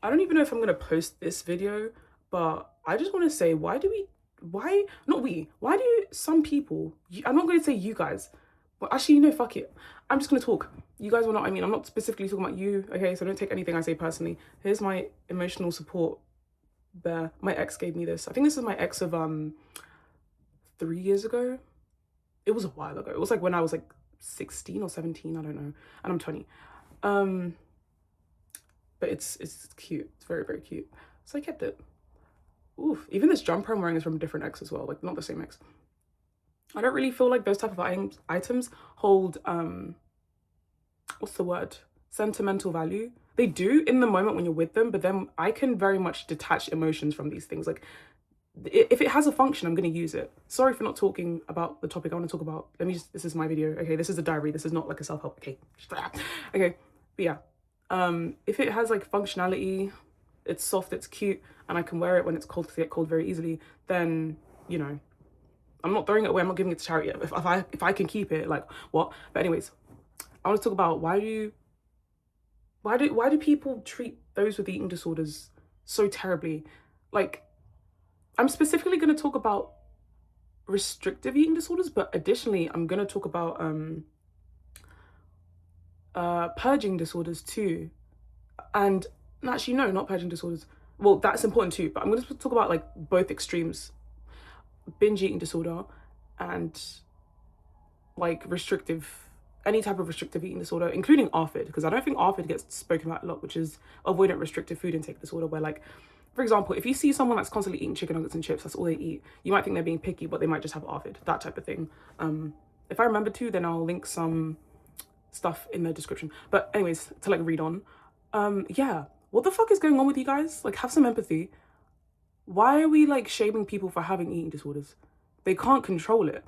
I don't even know if I'm gonna post this video, but I just want to say, why do some people, I'm not going to say you guys, but actually, fuck it. I'm just going to talk. You guys will not, I'm not specifically talking about you, okay? So don't take anything I say personally. Here's my emotional support bear. My ex gave me this. I think this is my ex of 3 years ago. It was a while ago. It was like when I was like 16 or 17, I don't know. And I'm 20. Um, but it's cute. It's very, very cute. So I kept it. Oof. Even this jumper I'm wearing is from a different ex as well, like not the same ex. I don't really feel like those type of items hold what's the word? Sentimental value. They do in the moment when you're with them, but then I can very much detach emotions from these things. Like if it has a function, I'm going to use it. Sorry for not talking about the topic I want to talk about. This is my video. Okay, this is a diary. This is not like a self-help. Okay. Okay. But yeah. If it has like functionality, it's soft, it's cute, and I can wear it when it's cold because I get cold very easily, then, I'm not throwing it away. I'm not giving it to charity. If I can keep it, like what? But anyways, I want to talk about why do people treat those with eating disorders so terribly? Like, I'm specifically going to talk about restrictive eating disorders, but additionally, I'm going to talk about purging disorders too. And actually, no, not purging disorders. Well, that's important too, but I'm going to talk about like both extremes: binge eating disorder and like any type of restrictive eating disorder, including ARFID, because I don't think ARFID gets spoken about a lot, which is avoidant restrictive food intake disorder, where like, for example, if you see someone that's constantly eating chicken nuggets and chips, that's all they eat, you might think they're being picky, but they might just have ARFID, that type of thing. If I remember to, then I'll link some stuff in the description. But anyways, to like read on, yeah, what the fuck is going on with you guys? Like, have some empathy. Why are we like shaming people for having eating disorders? They can't control it.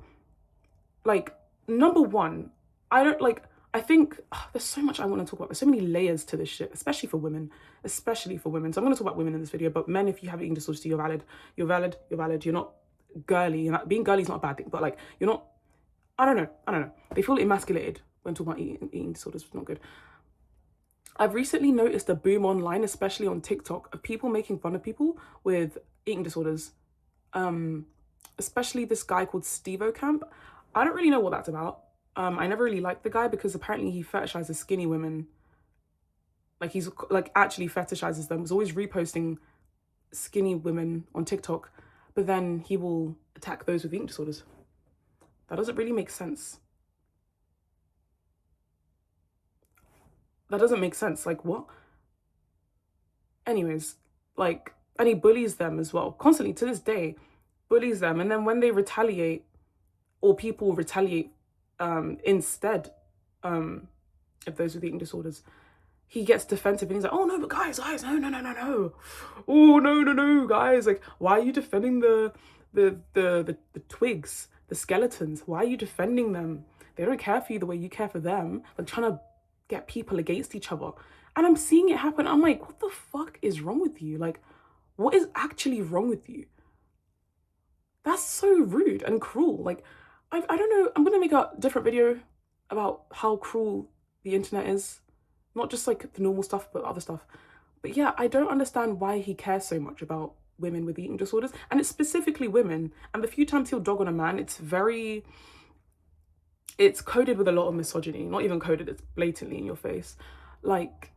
Like, number one, I don't like, I think there's so much I want to talk about. There's so many layers to this shit, especially for women. Especially for women. So I'm going to talk about women in this video, but men, if you have eating disorders, you're valid. You're valid. You're valid. You're not girly. Being girly is not a bad thing, but like, you're not, I don't know. I don't know. They feel emasculated when talking about eating disorders. It's not good. I've recently noticed a boom online, especially on TikTok, of people making fun of people with eating disorders. Especially this guy called Steve Camp. I don't really know what that's about. I never really liked the guy because apparently he fetishizes skinny women. Like he's like actually fetishizes them. He's always reposting skinny women on TikTok, but then he will attack those with eating disorders. That doesn't really make sense. That doesn't make sense. Like what? Anyways, like, and he bullies them as well constantly to this day, bullies them, and then when they retaliate, or people retaliate instead of those with eating disorders, he gets defensive and he's like, oh no, but guys, no, no, no, no, no. Oh no, no, no, guys. Like, why are you defending the twigs, the skeletons? Why are you defending them? They don't care for you the way you care for them. Like trying to get people against each other. And I'm seeing it happen. I'm like, what the fuck is wrong with you? Like, what is actually wrong with you? That's so rude and cruel. Like, I don't know. I'm gonna make a different video about how cruel the internet is. Not just like the normal stuff, but other stuff. But yeah, I don't understand why he cares so much about women with eating disorders. And it's specifically women. And the few times he'll dog on a man, it's coded with a lot of misogyny. Not even coded, it's blatantly in your face. Like,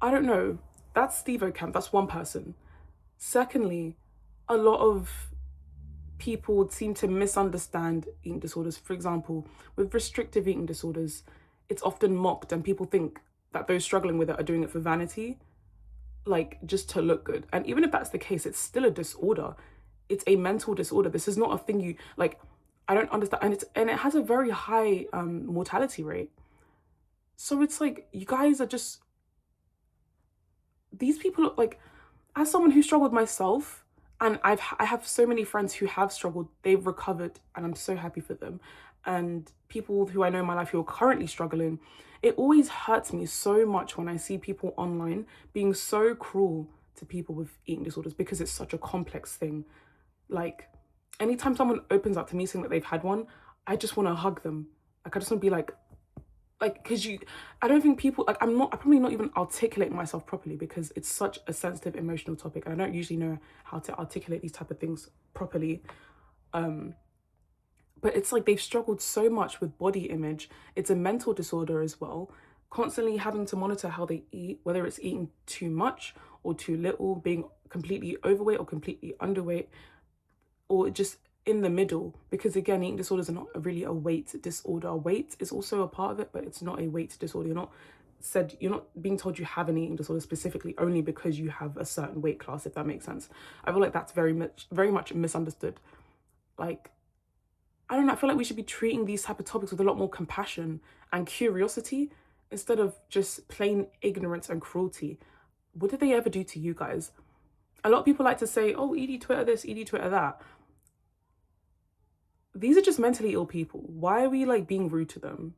I don't know. That's Steve Camp. That's one person. Secondly, a lot of people would seem to misunderstand eating disorders. For example, with restrictive eating disorders, it's often mocked and people think that those struggling with it are doing it for vanity, like just to look good. And even if that's the case, it's still a disorder. It's a mental disorder. This is not a thing you like. I don't understand, and it has a very high mortality rate. So it's like you guys are just these people like, as someone who struggled myself, and I have so many friends who have struggled, they've recovered, and I'm so happy for them. And people who I know in my life who are currently struggling, it always hurts me so much when I see people online being so cruel to people with eating disorders because it's such a complex thing. Like, anytime someone opens up to me saying that they've had one, I just want to hug them. Like, I just want to be like, like, because I don't think people, like, I'm probably not even articulating myself properly because it's such a sensitive emotional topic. I don't usually know how to articulate these type of things properly. But it's like they've struggled so much with body image. It's a mental disorder as well. Constantly having to monitor how they eat, whether it's eating too much or too little, being completely overweight or completely underweight, or just in the middle. Because again, eating disorders are not really a weight disorder. Weight is also a part of it, but it's not a weight disorder. You're not being told you have an eating disorder specifically only because you have a certain weight class, if that makes sense. I feel like that's very much misunderstood. Like, I don't know, I feel like we should be treating these type of topics with a lot more compassion and curiosity instead of just plain ignorance and cruelty. What did they ever do to you guys? A lot of people like to say, oh, Edie Twitter this, Edie Twitter that. These are just mentally ill people. Why are we like being rude to them?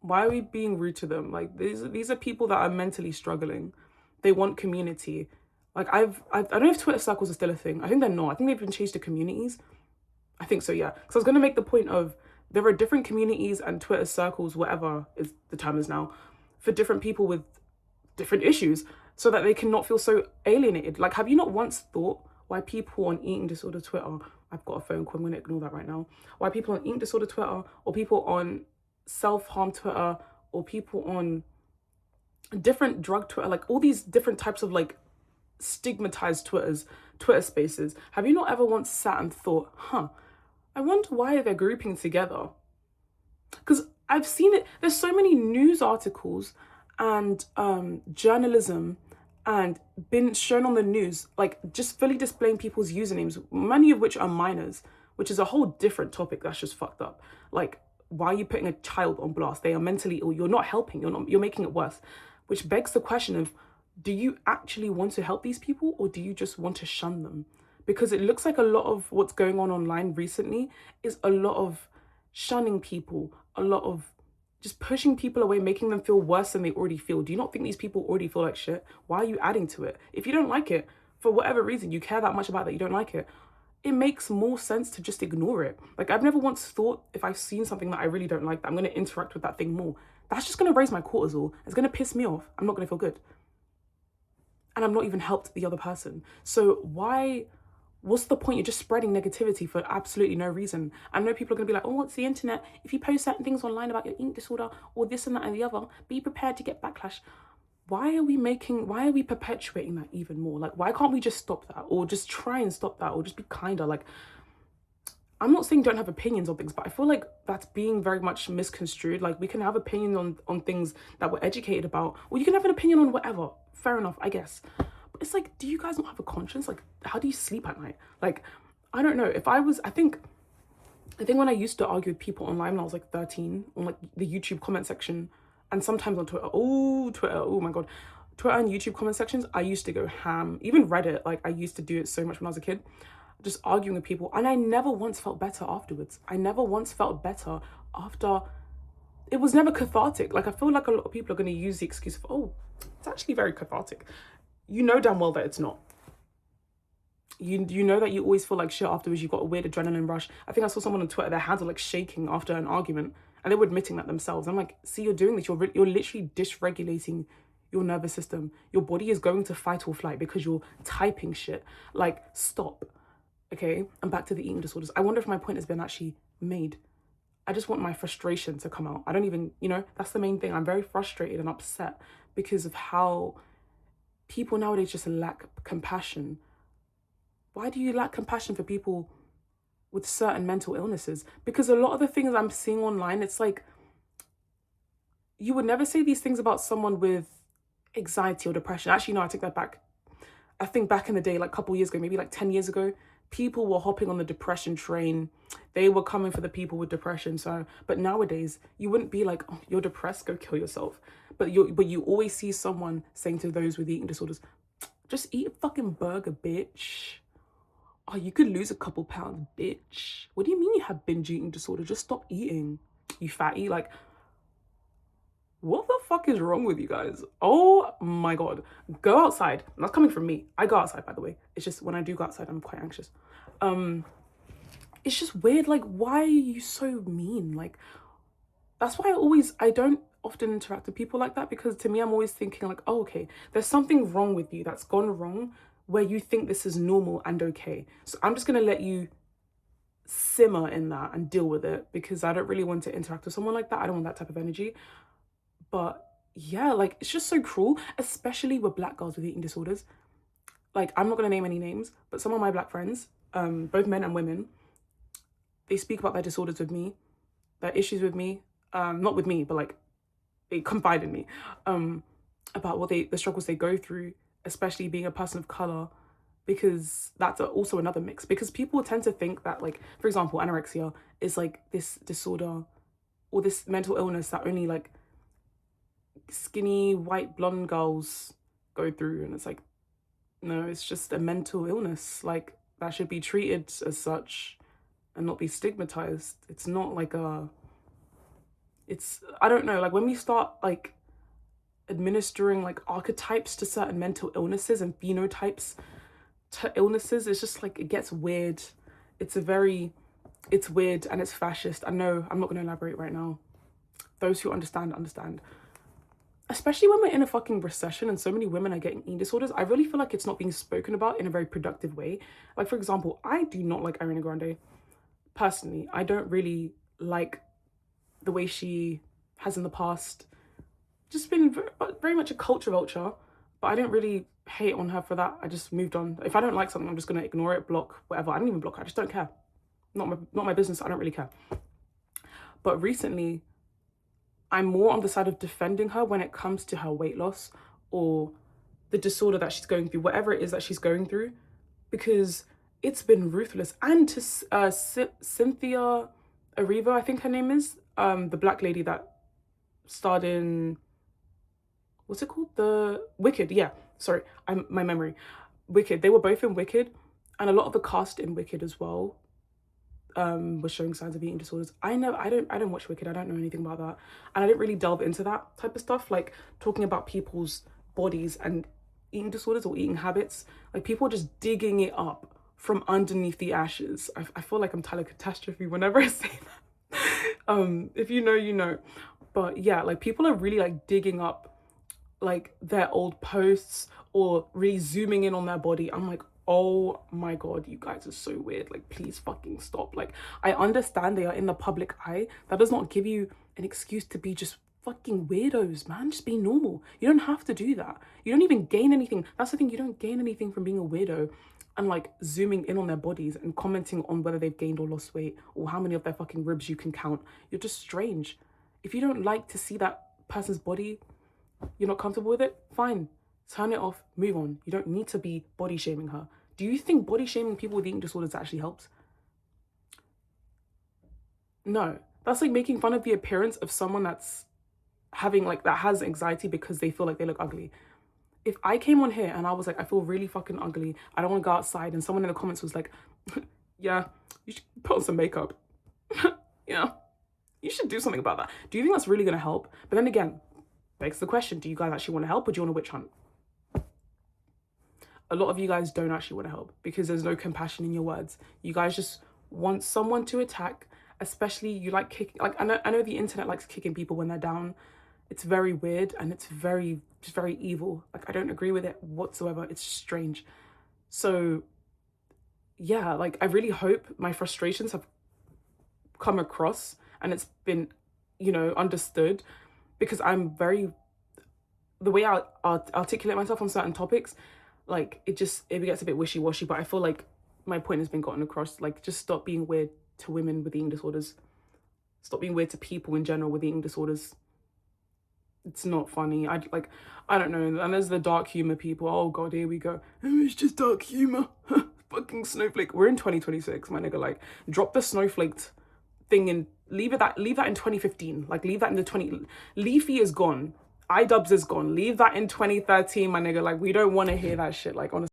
Why are we being rude to them? Like, these are people that are mentally struggling. They want community. Like, I don't know if Twitter circles are still a thing. I think they're not. I think they've been changed to communities. I think so, yeah. Because I was going to make the point of there are different communities and Twitter circles, whatever is the term is now, for different people with different issues so that they can not feel so alienated. Like, have you not once thought why people on eating disorder Twitter, I've got a phone call, I'm going to ignore that right now, why people on eating disorder Twitter or people on self-harm Twitter or people on different drug Twitter, like all these different types of like stigmatized Twitter spaces, have you not ever once sat and thought, I wonder why they're grouping together? Because I've seen it, there's so many news articles and journalism and been shown on the news, like just fully displaying people's usernames, many of which are minors, which is a whole different topic that's just fucked up. Like, why are you putting a child on blast? They are mentally ill. You're not helping. You're making it worse, which begs the question of, do you actually want to help these people or do you just want to shun them? Because it looks like a lot of what's going on online recently is a lot of shunning people, a lot of just pushing people away, making them feel worse than they already feel. Do you not think these people already feel like shit? Why are you adding to it? If you don't like it, for whatever reason, you care that much about that you don't like it, it makes more sense to just ignore it. Like, I've never once thought if I've seen something that I really don't like, that I'm going to interact with that thing more. That's just going to raise my cortisol. It's going to piss me off. I'm not going to feel good. And I'm not even helped the other person. So what's the point? You're just spreading negativity for absolutely no reason. I know people are going to be like, oh, it's the internet. If you post certain things online about your eating disorder or this and that and the other, be prepared to get backlash. Why are we perpetuating that even more? Like, why can't we just stop that or just try and stop that or just be kinder? Like, I'm not saying don't have opinions on things, but I feel like that's being very much misconstrued. Like, we can have opinions on things that we're educated about, or you can have an opinion on whatever. Fair enough, I guess. But it's like, do you guys not have a conscience? Like, how do you sleep at night? Like, I don't know. I think when I used to argue with people online when I was like 13 on like the YouTube comment section and sometimes on Twitter, oh my God, Twitter and YouTube comment sections, I used to go ham. Even Reddit, like I used to do it so much when I was a kid, just arguing with people. And I never once felt better afterwards. I never once felt better after. It was never cathartic. Like, I feel like a lot of people are going to use the excuse of, oh, it's actually very cathartic. You know damn well that it's not. You know that you always feel like shit afterwards. You got a weird adrenaline rush. I think I saw someone on Twitter, their hands were like shaking after an argument and they were admitting that themselves. I'm like, see, you're doing this. You're literally dysregulating your nervous system. Your body is going to fight or flight because you're typing shit. Like, stop. Okay, and back to the eating disorders. I wonder if my point has been actually made. I just want my frustration to come out. I don't even, that's the main thing. I'm very frustrated and upset because of how people nowadays just lack compassion. Why do you lack compassion for people with certain mental illnesses? Because a lot of the things I'm seeing online, it's like, you would never say these things about someone with anxiety or depression. Actually, no, I take that back. I think back in the day, like a couple years ago, maybe like 10 years ago, people were hopping on the depression train. They were coming for the people with depression. But nowadays, you wouldn't be like, oh, you're depressed, go kill yourself. But you always see someone saying to those with eating disorders, just eat a fucking burger, bitch. Oh, you could lose a couple pounds, bitch. What do you mean you have binge eating disorder? Just stop eating, you fatty. Like, what the fuck is wrong with you guys? Oh my God. Go outside. And that's coming from me. I go outside, by the way. It's just when I do go outside, I'm quite anxious. It's just weird. Like, why are you so mean? Like, that's why I don't often interact with people like that, because to me, I'm always thinking like, oh, okay, there's something wrong with you that's gone wrong where you think this is normal and okay. So I'm just going to let you simmer in that and deal with it, because I don't really want to interact with someone like that. I don't want that type of energy. But yeah, like, it's just so cruel, especially with black girls with eating disorders. Like, I'm not going to name any names, but some of my black friends, both men and women, they speak about their disorders with me, their issues with me, not with me, but like they confide in me, about the struggles they go through, especially being a person of color, because that's also another mix. Because people tend to think that, like, for example, anorexia is like this disorder or this mental illness that only like skinny white blonde girls go through, and it's like, no, it's just a mental illness, like, that should be treated as such and not be stigmatized. It's not like I don't know, like, when we start like administering like archetypes to certain mental illnesses and phenotypes to illnesses, it's just like, it gets weird. It's weird and it's fascist. I know, I'm not going to elaborate right now. Those who understand, understand. Especially when we're in a fucking recession and so many women are getting eating disorders, I really feel like it's not being spoken about in a very productive way. Like, for example, I do not like Ariana Grande. Personally, I don't really like the way she has in the past just been very much a culture vulture, but I didn't really hate on her for that. I just moved on. If I don't like something, I'm just going to ignore it, block, whatever. I don't even block her. I just don't care. Not my business. I don't really care. But recently, I'm more on the side of defending her when it comes to her weight loss or the disorder that she's going through, whatever it is that she's going through, because it's been ruthless. And to Cynthia Erivo, I think her name is, the black lady that starred in, what's it called? The Wicked. Yeah, sorry, my memory. Wicked. They were both in Wicked, and a lot of the cast in Wicked as well was showing signs of eating disorders. I don't watch Wicked. I don't know anything about that, and I didn't really delve into that type of stuff, like talking about people's bodies and eating disorders or eating habits. Like, people just digging it up from underneath the ashes. I feel like I'm Tyler Catastrophe whenever I say that. If you know, you know. But yeah, like, people are really like digging up like their old posts or really zooming in on their body. I'm like, oh my god, you guys are so weird. Like, please fucking stop. Like, I understand they are in the public eye. That does not give you an excuse to be just fucking weirdos, man. Just be normal. You don't have to do that. You don't even gain anything. That's the thing, you don't gain anything from being a weirdo and like zooming in on their bodies and commenting on whether they've gained or lost weight or how many of their fucking ribs you can count. You're just strange. If you don't like to see that person's body, you're not comfortable with it, fine. Turn it off, move on. You don't need to be body shaming her. Do you think body shaming people with eating disorders actually helps? No. That's like making fun of the appearance of someone that's that has anxiety because they feel like they look ugly. If I came on here and I was like, I feel really fucking ugly, I don't want to go outside, and someone in the comments was like, yeah, you should put on some makeup. Yeah, you should do something about that. Do you think that's really going to help? But then again, begs the question, do you guys actually want to help, or do you want a witch hunt? A lot of you guys don't actually want to help because there's no compassion in your words. You guys just want someone to attack, especially you like kicking. Like, I know the internet likes kicking people when they're down. It's very weird and it's very evil. Like, I don't agree with it whatsoever. It's strange. So yeah, like, I really hope my frustrations have come across and it's been, understood, because I'm the way I articulate myself on certain topics, like, it gets a bit wishy-washy, but I feel like my point has been gotten across. Like, just stop being weird to women with eating disorders. Stop being weird to people in general with eating disorders. It's not funny. I don't know. And there's the dark humor people. Oh god, here we go. Oh, it's just dark humor. Fucking snowflake. We're in 2026, my nigga. Like, drop the snowflake thing and leave that in 2015. Like, leave that in the Leafy is gone. iDubbbz is gone. Leave that in 2013, my nigga. Like, we don't want to hear that shit. Like, honestly.